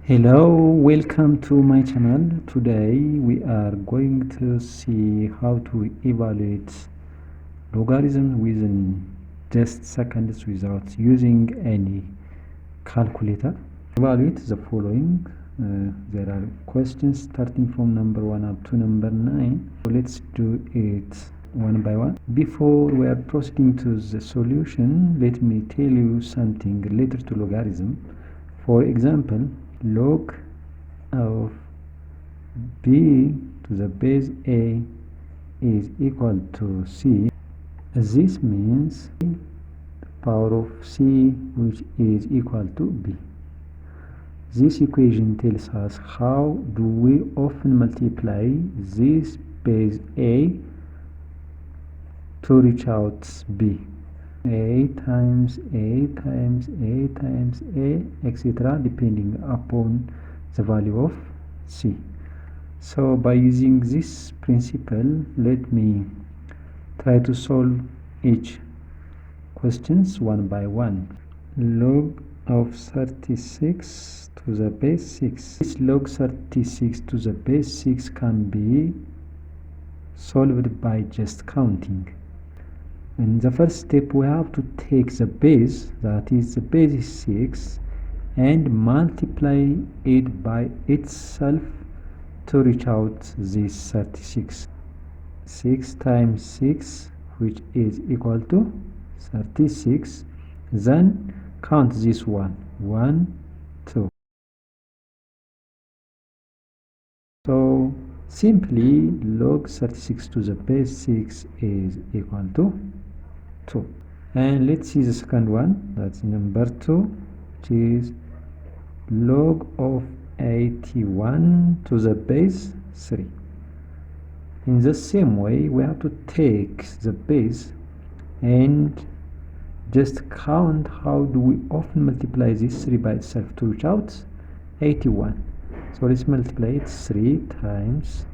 Hello, welcome to my channel. Today we are going to see how to evaluate logarithm within just seconds without using any calculator. Evaluate the following. There are questions starting from number 1 up to number 9. So let's do it one by one. Before we are proceeding to the solution, let me tell you something related to logarithm. For example, log of b to the base a is equal to c. This means the power of c, which is equal to b. This equation tells us how do we often multiply this base a to reach out b. A times a times a times a, etc., depending upon the value of c. So by using this principle, let me try to solve each questions one by one. Log of 36 to the base 6. This log 36 to the base 6 can be solved by just counting. In the first step, we have to take the base, that is the base is 6, and multiply it by itself to reach out this 36. 6 times 6, which is equal to 36. Then count this one. 1, 2. So simply log 36 to the base 6 is equal to 2. And let's see the second one, that's number 2, which is log of 81 to the base 3. In the same way, we have to take the base and just count how do we often multiply this 3 by itself to reach out 81. So let's multiply it. 3 times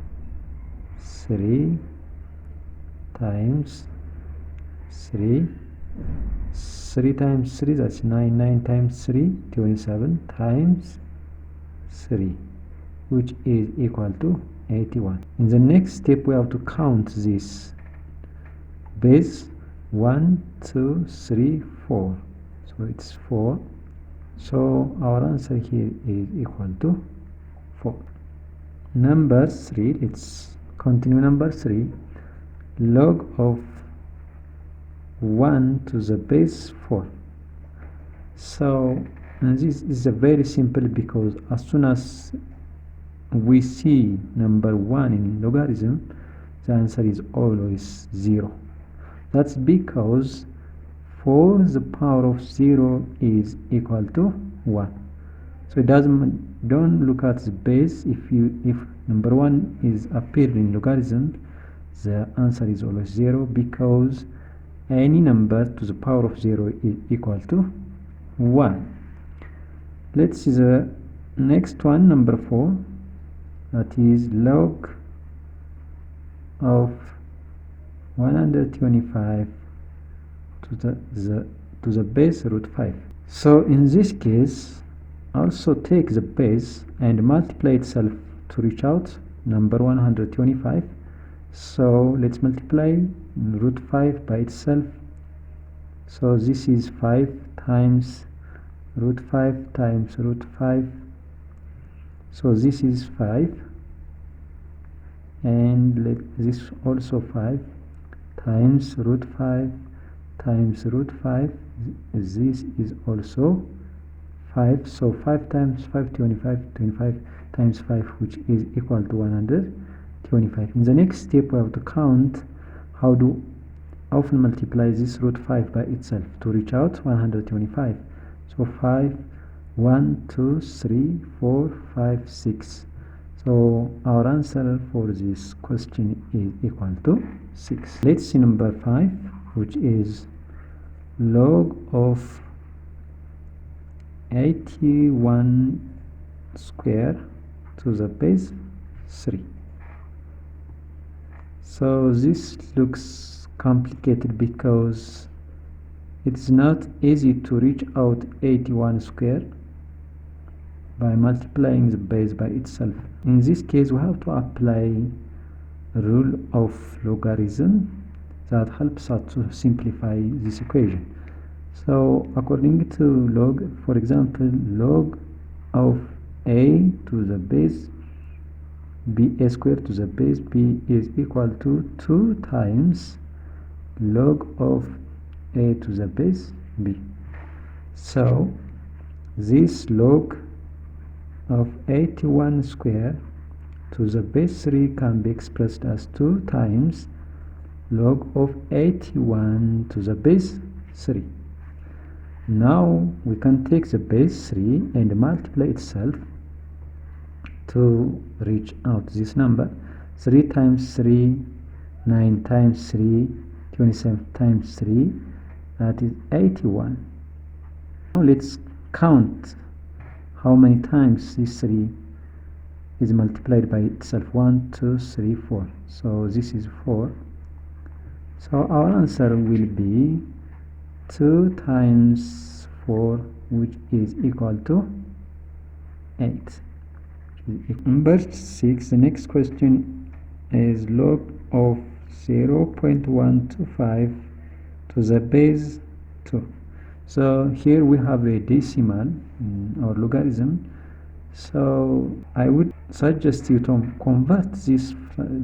3 times 3. 3 times 3, that's 9. 9 times 3, 27, times 3, which is equal to 81. In the next step, we have to count this base. 1, 2, 3, 4. So it's 4. So our answer here is equal to 4. Number 3, let's continue. Number 3, log of 1 to the base 4. So this is very simple, because as soon as we see number 1 in logarithm, the answer is always 0. That's because 4 the power of 0 is equal to 1. So it don't look at the base. If number 1 is appeared in logarithm, the answer is always 0, because any number to the power of 0 is equal to 1. Let's see the next one, number 4, that is log of 125 to the base root 5. So in this case, also take the base and multiply itself to reach out number 125. So let's multiply root 5 by itself. So this is 5 times root 5 times root 5. So this is 5, and this also 5 times root 5 times root 5. This is also 5. So 5 times 5, 25. 25 times 5, which is equal to 125. In the next step, we have to count how to often multiply this root 5 by itself to reach out 125. So 5, 1, 2, 3, 4, 5, 6. So our answer for this question is equal to 6. Let's see number 5, which is log of 81 square to the base 3. So this looks complicated, because it's not easy to reach out 81 square, by multiplying the base by itself. In this case, we have to apply rule of logarithm that helps us to simplify this equation. So according to log, for example, log of a to the base b, a squared to the base b is equal to 2 times log of a to the base b. So this log of 81 squared to the base 3 can be expressed as 2 times log of 81 to the base 3. Now we can take the base 3 and multiply itself to reach out this number. 3 times 3, 9 times 3, 27 times 3, that is 81. Now let's count how many times this 3 is multiplied by itself. 1, 2, 3, 4. So this is 4. So our answer will be 2 times 4, which is equal to 8. Number 6, the next question is log of 0.125 to the base 2. So here we have a decimal or logarithm. So I would suggest you to convert this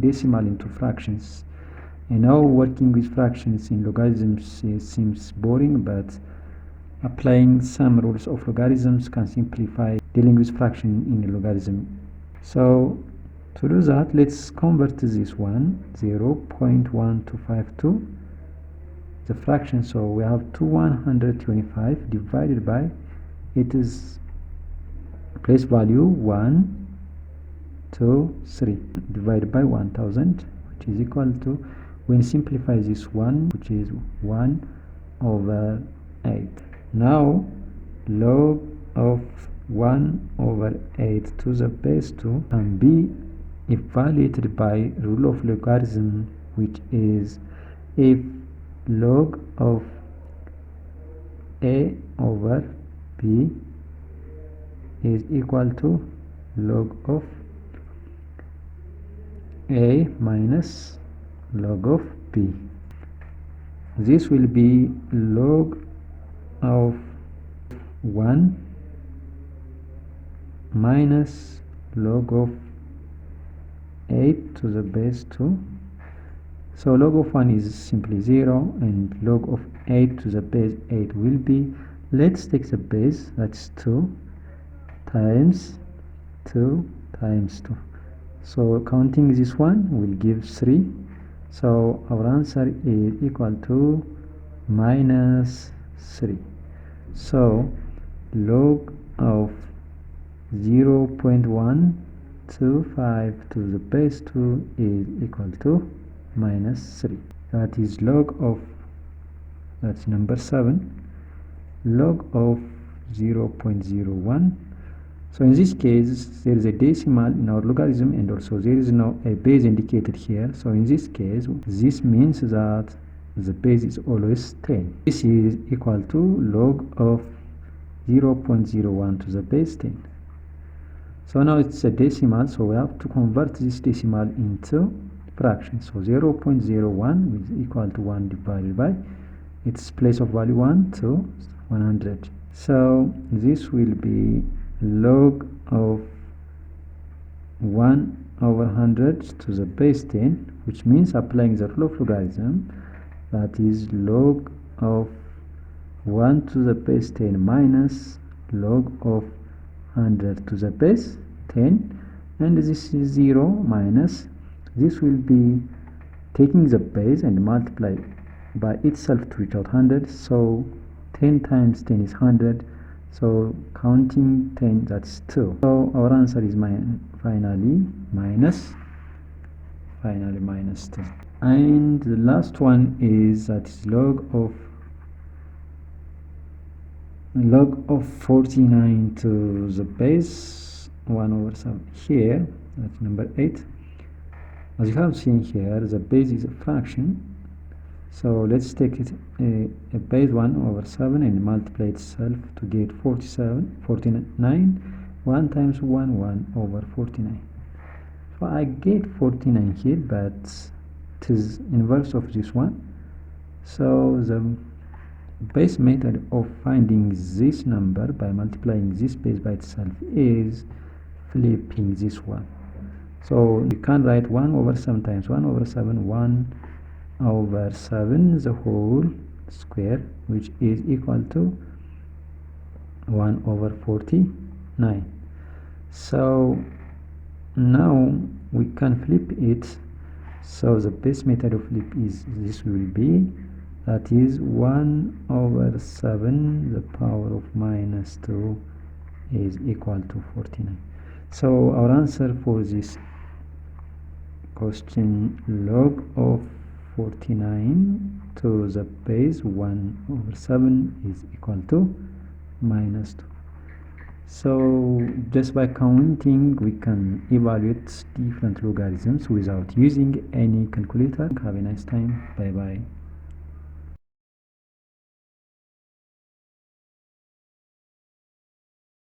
decimal into fractions. You know, working with fractions in logarithms seems boring, but applying some rules of logarithms can simplify dealing with fraction in a logarithm. So to do that, let's convert this one, 0.1252, the fraction. So we have 125 divided by, it is place value 1, 2, 3, divided by 1000, which is equal to, when simplify this one, which is 1 over 8. Now log of 1 over 8 to the base 2 can be evaluated by rule of logarithm, which is if log of a over b is equal to log of a minus log of b. This will be log of 1 minus log of 8 to the base 2. So log of 1 is simply 0, and log of 8 to the base 8 will be, let's take the base, that's 2 times 2 times 2. So counting this one will give 3. So our answer is equal to minus 3. So log of 0.125 to the base 2 is equal to minus 3. That is log of, that's number 7, log of 0.01. So in this case, there is a decimal in our logarithm, and also there is no a base indicated here. So in this case, this means that the base is always 10. This is equal to log of 0.01 to the base 10. So now it's a decimal, so we have to convert this decimal into fraction. So 0.01 is equal to 1 divided by its place of value 1 to 100. So this will be log of 1 over 100 to the base 10, which means applying the rule of logarithm, that is log of 1 to the base 10 minus log of 100 to the base 10, and this is 0 minus, this will be taking the base and multiply by itself to reach out 100. So 10 times 10 is 100. So counting 10, that's 2. So our answer is finally minus 2. And the last one is that is log of 49 to the base 1 over 7. Here, that's number 8. As you have seen here, the base is a fraction. So let's take it a base 1 over 7 and multiply itself to get 49. 1 times 1 over 49. So I get 49 here, but it is inverse of this one. So the best method of finding this number by multiplying this base by itself is flipping this one. So you can write 1 over 7 times 1 over 7, 1 over 7 the whole square, which is equal to 1 over 49. So now we can flip it. So the best method of flip is this will be, that is 1 over 7 the power of minus 2 is equal to 49. So our answer for this question, log of 49 to the base 1 over 7 is equal to minus 2. So just by counting we can evaluate different logarithms without using any calculator. Have a nice time. Bye bye.